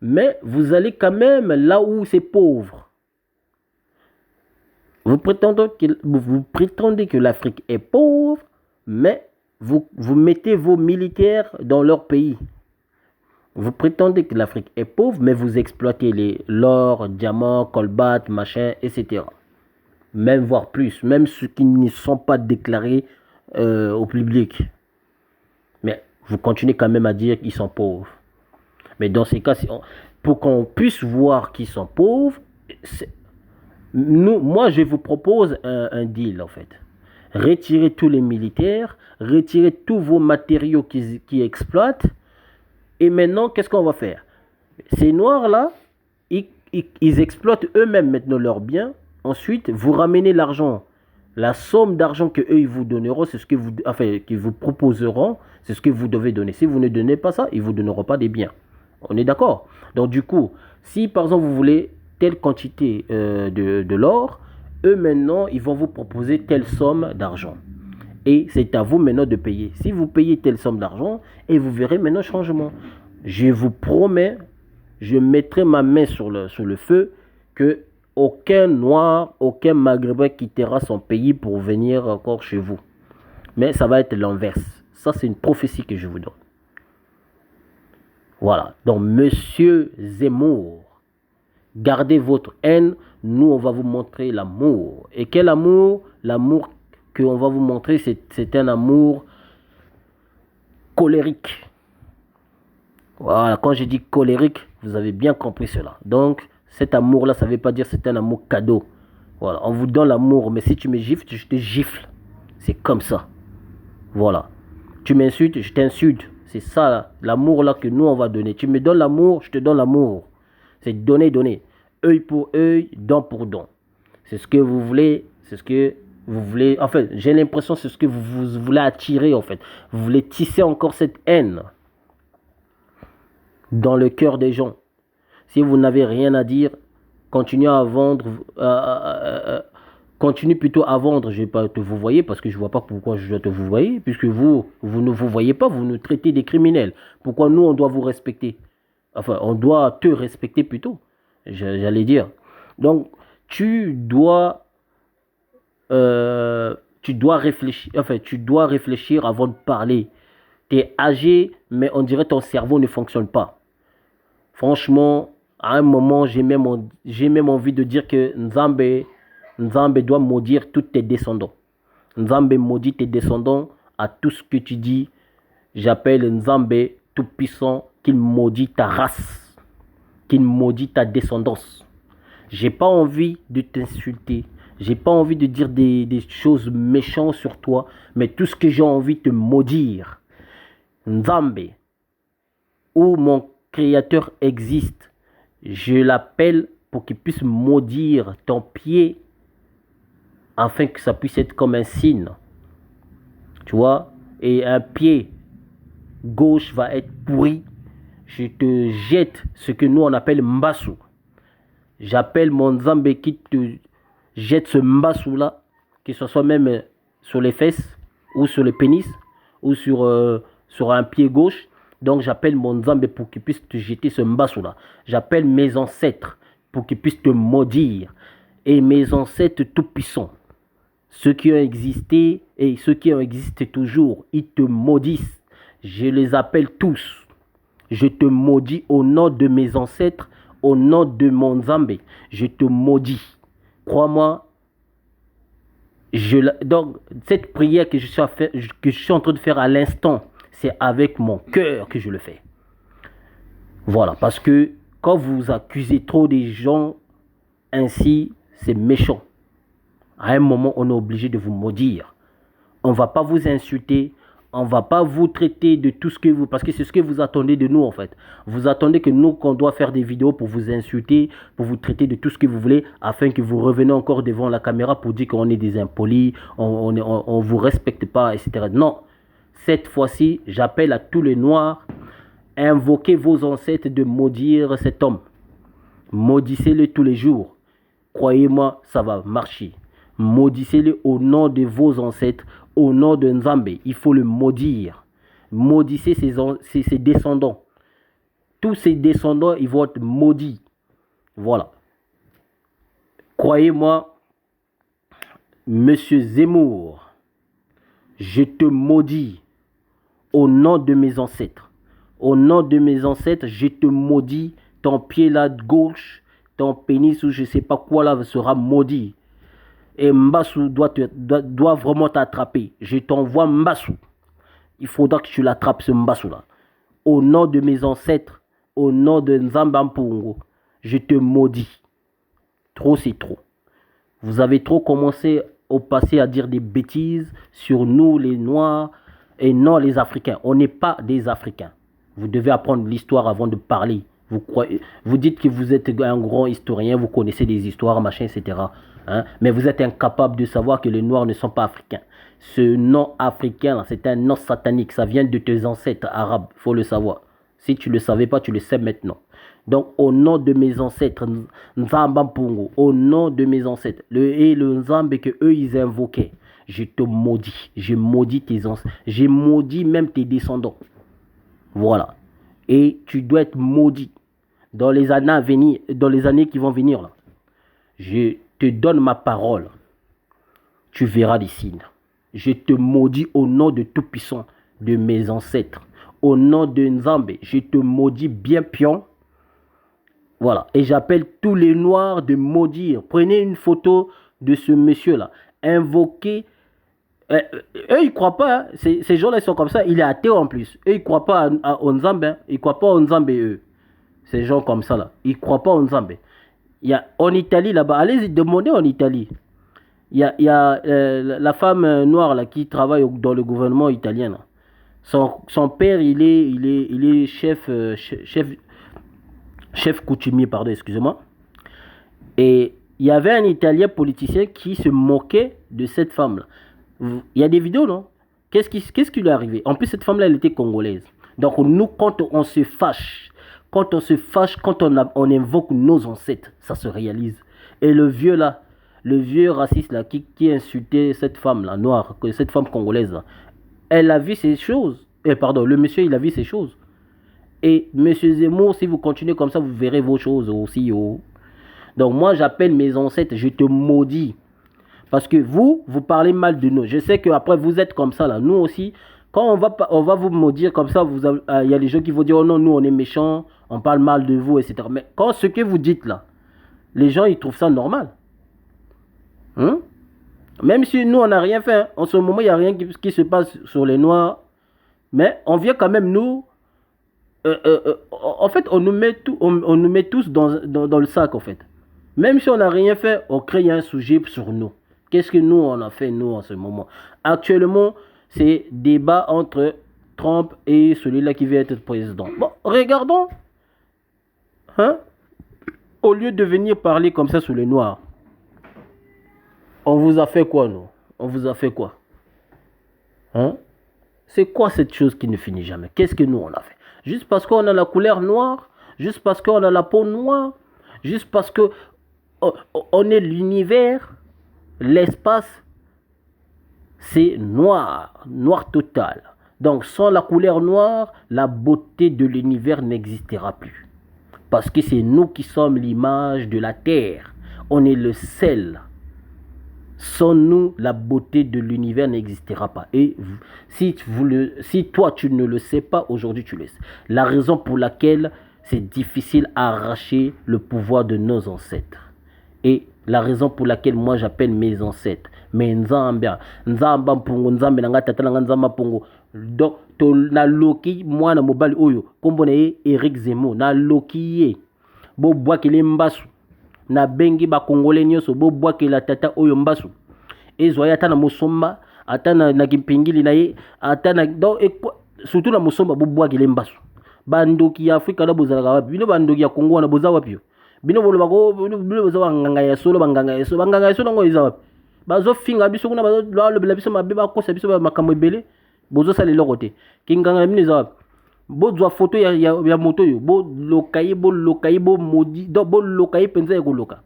mais vous allez quand même là où c'est pauvre. Vous prétendez que l'Afrique est pauvre, mais vous mettez vos militaires dans leur pays. Vous prétendez que l'Afrique est pauvre, mais vous exploitez l'or, diamants, colbert, machin, etc. Même voire plus, même ceux qui ne sont pas déclarés au public. Mais vous continuez quand même à dire qu'ils sont pauvres. Mais dans ces cas, pour qu'on puisse voir qu'ils sont pauvres, moi, je vous propose un deal, en fait. Retirez tous les militaires, retirez tous vos matériaux qui exploitent. Et maintenant, qu'est-ce qu'on va faire? Ces Noirs-là, ils exploitent eux-mêmes maintenant leurs biens. Ensuite, vous ramenez l'argent. La somme d'argent qu'eux, ils vous donneront, c'est ce que qu'ils vous proposeront, c'est ce que vous devez donner. Si vous ne donnez pas ça, ils ne vous donneront pas des biens. On est d'accord? Donc, du coup, si, par exemple, vous voulez telle quantité de l'or, eux maintenant, ils vont vous proposer telle somme d'argent. Et c'est à vous maintenant de payer. Si vous payez telle somme d'argent, et vous verrez maintenant le changement. Je vous promets, je mettrai ma main sur le feu, que aucun Noir, aucun Maghrébin quittera son pays pour venir encore chez vous. Mais ça va être l'inverse. Ça, c'est une prophétie que je vous donne. Voilà. Donc, monsieur Zemmour, gardez votre haine. Nous, on va vous montrer l'amour. Et quel amour? L'amour qu'on va vous montrer, c'est un amour colérique. Voilà, quand je dis colérique, vous avez bien compris cela. Donc, cet amour-là, ça ne veut pas dire que c'est un amour cadeau. Voilà, on vous donne l'amour, mais si tu me gifles, je te gifle. C'est comme ça. Voilà. Tu m'insultes, je t'insulte. C'est ça, l'amour là que nous, on va donner. Tu me donnes l'amour, je te donne l'amour. C'est donner, donner. Œil pour œil, dent pour dent. C'est ce que vous voulez, c'est ce que vous voulez. En fait, j'ai l'impression que c'est ce que vous voulez attirer, en fait. Vous voulez tisser encore cette haine dans le cœur des gens. Si vous n'avez rien à dire, continuez à vendre, continue plutôt à vendre. Je ne vais pas te vous voyez parce que je ne vois pas pourquoi je dois te vous voyez, puisque vous ne vous voyez pas, vous nous traitez des criminels. Pourquoi nous, on doit vous respecter? Enfin, on doit te respecter plutôt, j'allais dire. Donc, tu dois réfléchir, enfin, tu dois réfléchir avant de parler. Tu es âgé, mais on dirait que ton cerveau ne fonctionne pas. Franchement, à un moment, j'ai même envie de dire que Nzambe doit maudire tous tes descendants. Nzambe maudit tes descendants à tout ce que tu dis. J'appelle Nzambe tout-puissant qu'il maudit ta race, qu'il maudit ta descendance. J'ai pas envie de t'insulter. J'ai pas envie de dire des choses méchantes sur toi, mais tout ce que j'ai envie de te maudire. Nzambe, où mon Créateur existe, je l'appelle pour qu'il puisse maudire ton pied afin que ça puisse être comme un signe. Tu vois? Et un pied gauche va être pourri. Je te jette ce que nous on appelle mbassou. J'appelle mon Nzambe qui te jette ce mbassou là, que ce soit même sur les fesses ou sur le pénis ou sur un pied gauche. Donc j'appelle mon Nzambe pour qu'il puisse te jeter ce mbassou là. J'appelle mes ancêtres pour qu'ils puissent te maudire. Et mes ancêtres tout puissants, ceux qui ont existé et ceux qui ont existé toujours, ils te maudissent. Je les appelle tous. Je te maudis au nom de mes ancêtres, au nom de mon Nzambe. Je te maudis. Crois-moi. Donc cette prière que je suis en train de faire à l'instant, c'est avec mon cœur que je le fais. Voilà, parce que quand vous accusez trop des gens ainsi, c'est méchant. À un moment, on est obligé de vous maudire. On ne va pas vous insulter, on ne va pas vous traiter de tout ce que vous... Parce que c'est ce que vous attendez de nous, en fait. Vous attendez que nous, qu'on doit faire des vidéos pour vous insulter, pour vous traiter de tout ce que vous voulez, afin que vous reveniez encore devant la caméra pour dire qu'on est des impolis, on ne vous respecte pas, etc. Non. Cette fois-ci, j'appelle à tous les Noirs, invoquez vos ancêtres de maudire cet homme. Maudissez-le tous les jours. Croyez-moi, ça va marcher. Maudissez-le au nom de vos ancêtres, au nom de Nzambe. Il faut le maudire. Maudissez ses descendants. Tous ses descendants, ils vont être maudits. Voilà. Croyez-moi, Monsieur Zemmour, je te maudis. Au nom de mes ancêtres. Au nom de mes ancêtres, je te maudis. Ton pied là de gauche, ton pénis ou je ne sais pas quoi là sera maudit. Et Mbassou doit vraiment t'attraper. Je t'envoie Mbassou. Il faudra que tu l'attrapes ce Mbassou là. Au nom de mes ancêtres, au nom de Nzambampungo, je te maudis. Trop c'est trop. Vous avez trop commencé au passé à dire des bêtises sur nous les Noirs. Et non les Africains. On n'est pas des Africains. Vous devez apprendre l'histoire avant de parler. Vous dites que vous êtes un grand historien, vous connaissez des histoires, machin, etc. Hein? Mais vous êtes incapable de savoir que les Noirs ne sont pas africains. Ce nom africain, c'est un nom satanique. Ça vient de tes ancêtres arabes. Il faut le savoir. Si tu ne le savais pas, tu le sais maintenant. Donc, au nom de mes ancêtres, Nzambampungo, au nom de mes ancêtres, le Nzambe que eux ils invoquaient, je te maudis. Je maudis tes ancêtres. Je maudis même tes descendants. Voilà. Et tu dois être maudit dans les années à venir, dans les années qui vont venir. Là. Je te donne ma parole. Tu verras des signes. Je te maudis au nom de Tout-Puissant, de mes ancêtres, au nom de Nzambe, je te maudis bien pion. Voilà. Et j'appelle tous les noirs de maudire. Prenez une photo de ce monsieur-là. Invoquez. Eux, ils ne croient pas. Hein. Ces gens-là, ils sont comme ça. Il est athée en plus. Eux, ils ne croient pas au Nzambe. Hein. Ils ne croient pas au Nzambe, eux. Ces gens comme ça, là. Ils ne croient pas au Nzambe. Il y a en Italie, là-bas. Allez-y, demandez en Italie. Il y a la femme noire, là, qui travaille dans le gouvernement italien, là. Son père, il est chef coutumier, pardon, excusez-moi. Et il y avait un Italien politicien qui se moquait de cette femme-là. Il y a des vidéos, non? Qu'est-ce qui lui est arrivé? En plus, cette femme-là, elle était congolaise. Donc, nous, quand on se fâche, quand on invoque nos ancêtres, ça se réalise. Et le vieux raciste, là, qui insultait cette femme-là, noire, cette femme congolaise, là, elle a vu ces choses. Le monsieur, il a vu ces choses. Et M. Zemmour, si vous continuez comme ça, vous verrez vos choses aussi. Oh. Donc moi, j'appelle mes ancêtres, je te maudis. Parce que vous parlez mal de nous. Je sais qu'après, vous êtes comme ça, là. Nous aussi, quand on va vous maudire comme ça, il y a les gens qui vont dire, oh non, nous, on est méchants, on parle mal de vous, etc. Mais quand ce que vous dites, là, les gens, ils trouvent ça normal. Hein? Même si nous, on n'a rien fait. Hein. En ce moment, il n'y a rien qui se passe sur les Noirs. Mais on vient quand même, nous... en fait, on nous met tous dans le sac, en fait. Même si on n'a rien fait, on crée un sujet sur nous. Qu'est-ce que nous, on a fait, nous, en ce moment? Actuellement, c'est débat entre Trump et celui-là qui veut être président. Bon, regardons. Hein? Au lieu de venir parler comme ça sur les Noirs, on vous a fait quoi, nous? On vous a fait quoi? Hein? C'est quoi cette chose qui ne finit jamais? Qu'est-ce que nous, on a fait? Juste parce qu'on a la couleur noire? Juste parce qu'on a la peau noire? Juste parce que on est l'univers? L'espace, c'est noir, noir total. Donc sans la couleur noire, la beauté de l'univers n'existera plus. Parce que c'est nous qui sommes l'image de la terre. On est le sel. Sans nous, la beauté de l'univers n'existera pas. Et si toi, tu ne le sais pas, aujourd'hui, tu le sais. La raison pour laquelle c'est difficile à arracher le pouvoir de nos ancêtres. Et la raison pour laquelle moi j'appelle mes ancêtres, mais Nzamba Mpungu, Nzambe nanga tata nanga Nzamba Mpungu. Donc na loki mwana mobali oyo kombo na ye Eric Zemmour na loki ye bo bwakele mbasu na bengi ba congolais nyonso bo bwakela tata oyo mbasu ezwa ata na musomba ata na kimpingili na ye ata na donc surtout na musomba bo bwakele mbasu bandoki ya Afrika na bozalaka wapi bino bandoki ya Kongo na boza wapi bino bolo bako bino boza banganga ya solo banganga ya solo ngo eza wapi bazo finga biso kuna bazo lo biso mabe ba kosa biso makambo ebele bozo sala lelo côté kinganga mini eza wapi bozwa photo ya moto yo bo lokayi bo modi do bo lokayi penza ya koloka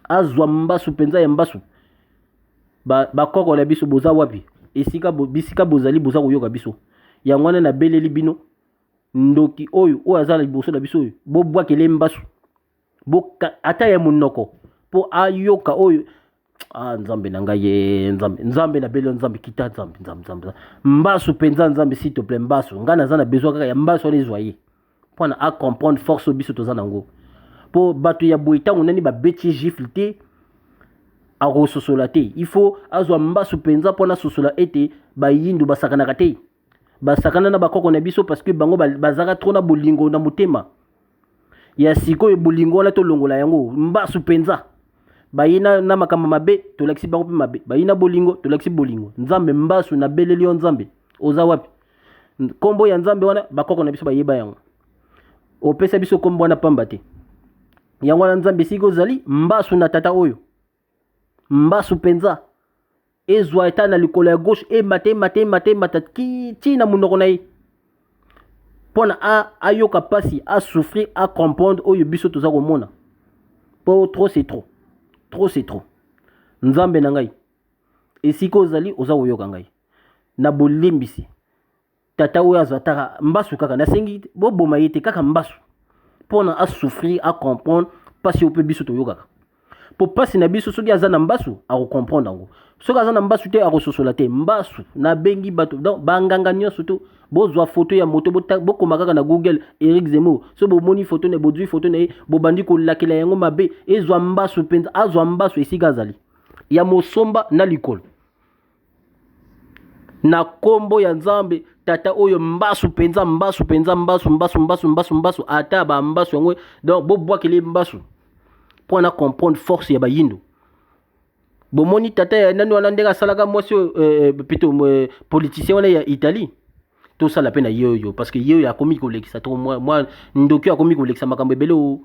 azwa mbasu penza ya mbasu ba koko la biso boza wapi esika bisika bozali boza koyoka biso ya ngwana na beleli bino ndoki oyo azala liboso na biso oyo bo bwakele mbasu boka ata ya munoko po ayoka oyo Nzambe na ngai nzambe na belo nzambe kita nzambe mbasu penza nzambe s'il te plaît mbasu ngana za na besoin kaka ya mbasu les zoyer pour na comprendre force biso toza nango po batu ya boitango nani ba beti giflité a rososola te il faut azwa mbasu penza pour na sosola ete ba yindu basakana kate basakana na bakoko na biso parce que bango bazaka trop na bolingo na motema ya siko e bolingo la to longola yango mbasu penza bayina na makamba mabe to laksi bango pe mabe bayina bolingo to laksi bolingo nzambe mbasu na beleli nzambe oza wapi kombo ya nzambe wana bakoko na biso bayeba yango opesa biso kombo wana pamba te yango na nzambe siko zali mbasu na tata oyo mbasu penza ezwa eta na likolo ya gauche e mate ki na munoko na ye pona ayoka pasi a souffrir a comprendre oyo biso toza komona po trop c'est trop nzambe na ngai esika ozali oza koyoka ngai na bolimbisi tata oyo azataka mbasu kaka nasengi boboma ye te kaka mbasu pona a souffrir a comprendre pasi ope biso toyokaka Pour passer na biso soki aza na mbasu comprendre ngo. Soki aza na mbasu te akososola te mbasu na bengi bato. Donc banganga nyonso to bozwa photo ya moto bokoma kaka na Google Eric Zemmour. So bomoni photo ne bodwi photo ne bobandi ko lakela yango mabe ezwa mbasu penza azwa mbasu esika azali. Ya mosomba na likolo. Na kombo ya Nzambe tata oyo mbasu penza mbasu ata ba mbasu yango. Donc bobwakele mbasu pour na comprendre force ya bayindo. Bomoni tata ya nani wana ndeka salaka mwasi plutôt politicien wana ya Italie. Tout ça la peine yo parce que yo ya komi ko lekisa to moi ndoki ya komi ko lekisa makambo ebele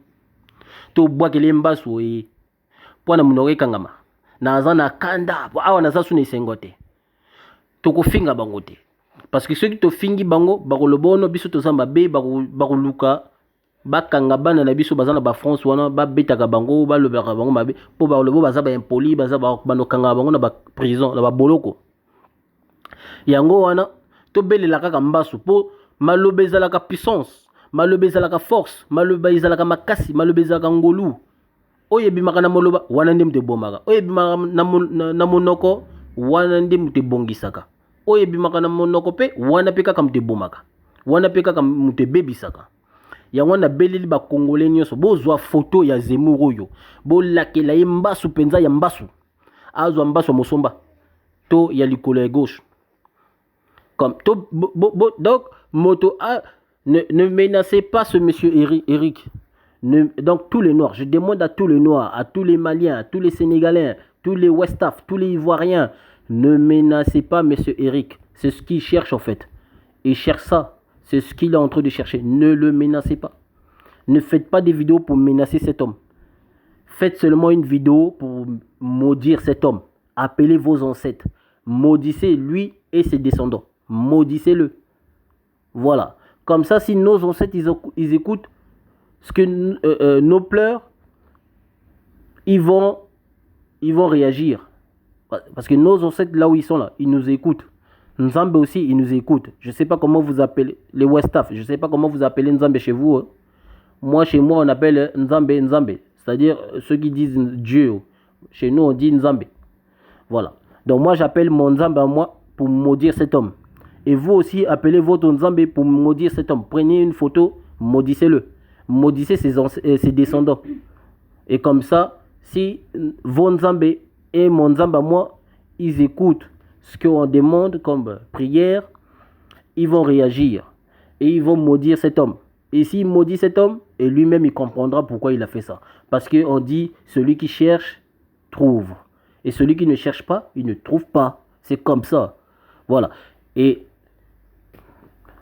to bwakele mbasu pour na munore kangama. Na azana kanda awa na zasu ne sengote. To ko finga bango te. Parce que ceux qui to fingi bango bakolobono biso to zamba be bakoluka bakanga bana na biso bazana ba France wana ba betaka bango ba lobaka bango mabe po ba lobo baza ba impoli baza ba banokanga bango na ba prison na ba boloko. Yango wana to belela kaka mbasu po malobe ezalaka puissance, malobe ezalaka force, malobe ezalaka makasi, malobe ezalaka ngolu. Oyebimaka na moloba wana nde mte bomaka. Oyebimaka na monoko wana nde mte bongisaka. Oyebimaka na monoko pe wana pe kaka mte bomaka. Wana pe kaka mte bebisaka. Yango na beleli ba Congolais nyonso bozwa photo ya Zemmour oyo. Bo lakela ye mbasu penza ya mbasu. Azwa mbasu mosomba. To ya likolo ya gauche. Comme to donc moto ne menacez pas ce monsieur Eric. Donc tous les Noirs, je demande à tous les Noirs, à tous les Maliens, à tous les Sénégalais, tous les Westaf, tous les Ivoiriens, ne menacez pas monsieur Eric. C'est ce qu'il cherche en fait. Il cherche ça. C'est ce qu'il est en train de chercher. Ne le menacez pas. Ne faites pas des vidéos pour menacer cet homme. Faites seulement une vidéo pour maudire cet homme. Appelez vos ancêtres. Maudissez lui et ses descendants. Maudissez-le. Voilà. Comme ça, si nos ancêtres, ils écoutent ce que nos pleurs, ils vont réagir. Parce que nos ancêtres, là où ils sont là, ils nous écoutent. Nzambe aussi, il nous écoute. Je ne sais pas comment vous appelez les Westaf. Je ne sais pas comment vous appelez Nzambe chez vous. Hein. Moi, chez moi, on appelle Nzambe Nzambe. C'est-à-dire ceux qui disent Dieu. Chez nous, on dit Nzambe. Voilà. Donc moi, j'appelle mon Nzambe à moi pour maudire cet homme. Et vous aussi, appelez votre Nzambe pour maudire cet homme. Prenez une photo, maudissez-le. Maudissez ses descendants. Et comme ça, si vos Nzambe et mon Nzambe à moi, ils écoutent ce qu'on demande comme prière, ils vont réagir et ils vont maudire cet homme. Et s'il maudit cet homme, et lui-même il comprendra pourquoi il a fait ça. Parce qu'on dit, celui qui cherche, trouve. Et celui qui ne cherche pas, il ne trouve pas. C'est comme ça. Voilà. Et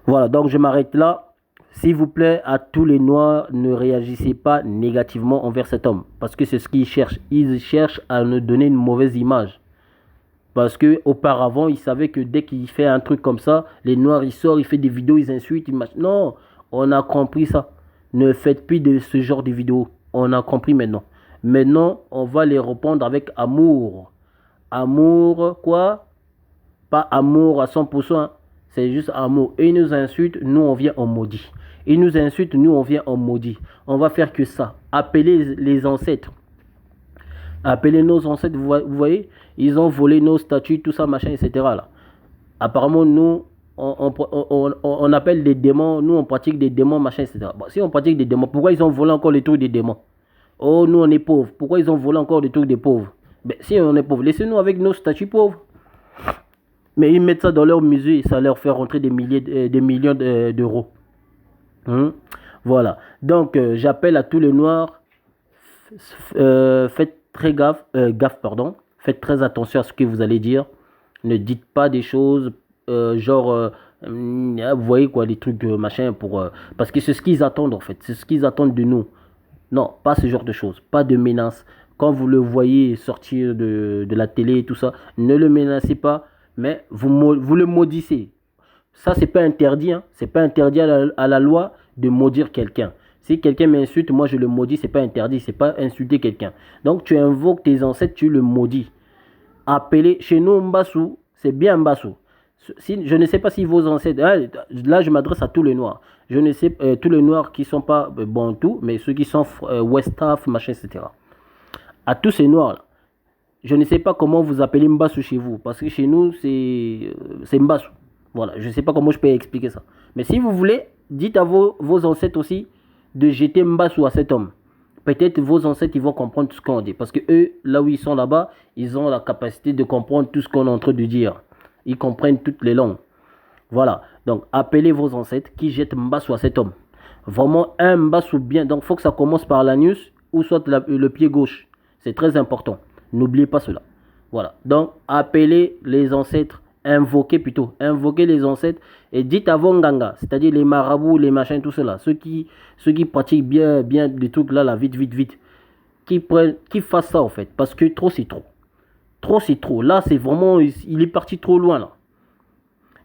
voilà, donc je m'arrête là. S'il vous plaît, à tous les Noirs, ne réagissez pas négativement envers cet homme. Parce que c'est ce qu'ils cherchent. Ils cherchent à nous donner une mauvaise image. Parce qu'auparavant, ils savaient que dès qu'il fait un truc comme ça, les Noirs, ils sortent, ils font des vidéos, ils insultent, ils machent. Non, on a compris ça. Ne faites plus de ce genre de vidéos. On a compris maintenant. Maintenant, on va les répondre avec amour. Amour, quoi? Pas amour à 100%. Hein. C'est juste amour. Et ils nous insultent, nous, on vient en maudit. Ils nous insultent, nous, on vient en maudit. On va faire que ça. Appelez les ancêtres. Appelez nos ancêtres, vous voyez, ils ont volé nos statues, tout ça, machin, etc. Là. Apparemment, nous, on appelle des démons, nous, on pratique des démons, machin, etc. Bon, si on pratique des démons, pourquoi ils ont volé encore les trucs des démons? Oh, nous, on est pauvres. Pourquoi ils ont volé encore des trucs des pauvres? Ben, si on est pauvres, laissez-nous avec nos statues pauvres. Mais ils mettent ça dans leur musée, ça leur fait rentrer des millions d'euros. Voilà. Donc, j'appelle à tous les Noirs, faites très gaffe, faites très attention à ce que vous allez dire. Ne dites pas des choses genre, vous voyez quoi, des trucs machin parce que c'est ce qu'ils attendent en fait, c'est ce qu'ils attendent de nous. Non, pas ce genre de choses, pas de menaces. Quand vous le voyez sortir de la télé et tout ça, ne le menacez pas, mais vous le maudissez. Ça, c'est pas interdit, hein. C'est pas interdit à la loi de maudire quelqu'un. Si quelqu'un m'insulte, moi je le maudis, c'est pas interdit, c'est pas insulter quelqu'un. Donc tu invoques tes ancêtres, tu le maudis. Appelez, chez nous Mbassou, c'est bien Mbassou. Si, je ne sais pas si vos ancêtres, là je m'adresse à tous les Noirs. Je ne sais tous les Noirs qui sont pas Bantou, mais ceux qui sont Westaf, machin, etc. À tous ces noirs-là. Je ne sais pas comment vous appelez Mbassou chez vous, parce que chez nous, c'est Mbassou. Voilà, je ne sais pas comment je peux expliquer ça. Mais si vous voulez, dites à vos ancêtres aussi de jeter Mbassou à cet homme. Peut-être vos ancêtres, ils vont comprendre tout ce qu'on dit. Parce que eux, là où ils sont là-bas, ils ont la capacité de comprendre tout ce qu'on est en train de dire. Ils comprennent toutes les langues. Voilà, donc appelez vos ancêtres qui jettent Mbassou à cet homme. Vraiment un Mbassou bien. Donc il faut que ça commence par l'anus ou soit le pied gauche. C'est très important. N'oubliez pas cela. Voilà. Donc, appelez les ancêtres, invoquez les ancêtres et dites à vos nganga, c'est-à-dire les marabouts, les machins, tout cela, ceux qui pratiquent bien des trucs là, vite, qui fassent ça en fait, parce que trop c'est trop. Trop c'est trop. Là, c'est vraiment, il est parti trop loin là.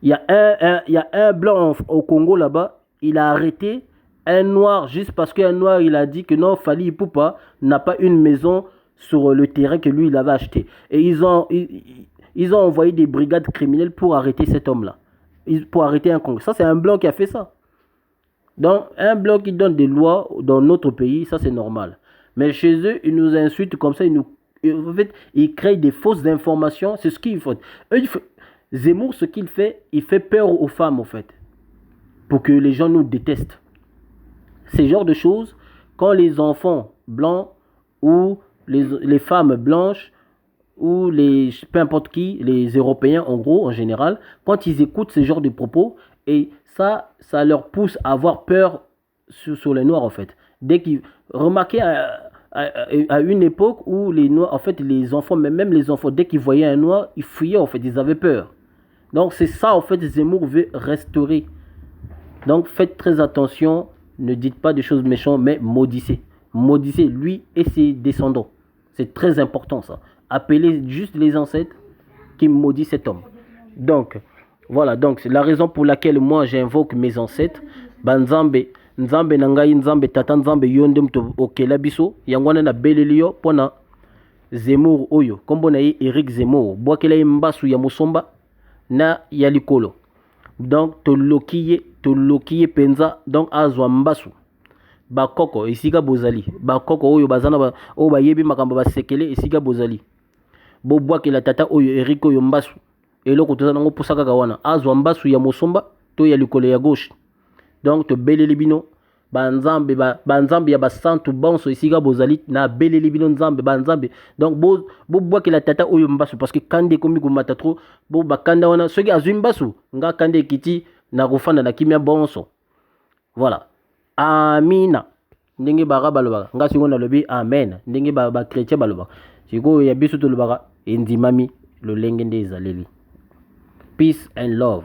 Il y a un blanc au Congo là-bas, il a arrêté un noir juste parce qu'un noir, il a dit que non, Fally Ipupa n'a pas une maison sur le terrain que lui, il avait acheté. Et ils ont envoyé des brigades criminelles pour arrêter cet homme-là. Pour arrêter un Congo. Ça, c'est un blanc qui a fait ça. Donc, un blanc qui donne des lois dans notre pays, ça, c'est normal. Mais chez eux, ils nous insultent comme ça. En fait, ils créent des fausses informations. C'est ce qu'il faut. Zemmour, ce qu'il fait, il fait peur aux femmes, en fait. Pour que les gens nous détestent. Ces genres de choses, quand les enfants blancs ou les femmes blanches ou peu importe qui, les Européens en gros, en général, quand ils écoutent ce genre de propos, et ça leur pousse à avoir peur sur les Noirs en fait. Dès qu'ils remarquaient à une époque où les Noirs, en fait les enfants, même les enfants, dès qu'ils voyaient un Noir, ils fuyaient en fait, ils avaient peur. Donc c'est ça en fait Zemmour veut restaurer. Donc faites très attention, ne dites pas des choses méchantes, mais maudissez. Maudissez lui et ses descendants. C'est très important ça. Appelez juste les ancêtres qui maudissent cet homme. Donc, voilà, donc c'est la raison pour laquelle moi j'invoque mes ancêtres. Banzambe, Nzambe nangai, Nzambe tata, Nzambe yondem to okela biso, yangwana na belelio pona Zemmour oyo. Kombo na ye Eric Zemmour, boakela mbasu ya musomba na ya likolo. Donc tolokiye penza, donc azwa mbasu. Bakoko esika bozali, bakoko oyo bazana oyo bayebi makambo basekele esika bozali. Bobwakela tata oyo Eric oyo mbasu. Eloko toza nango pusaka kawana azwa mbasu ya musomba to ya likolo ya gauche. Donc to beleli bino banzambe ya basantu bonso esika bozali na beleli bino nzambe banzambe. Donc bobwakela tata oyo mbasu parce que kande komi komata trop bo bakanda wana soki azwi mbasu nga kande kiti na kofanda na kimia bonso. Voilà. Amina. Ndenge bara balobaka nga singo na lobi amen. Ndenge ba chrétien balobaka. Siko ya biso to lobaka endimami lolenge nde ezaleli. Peace and love.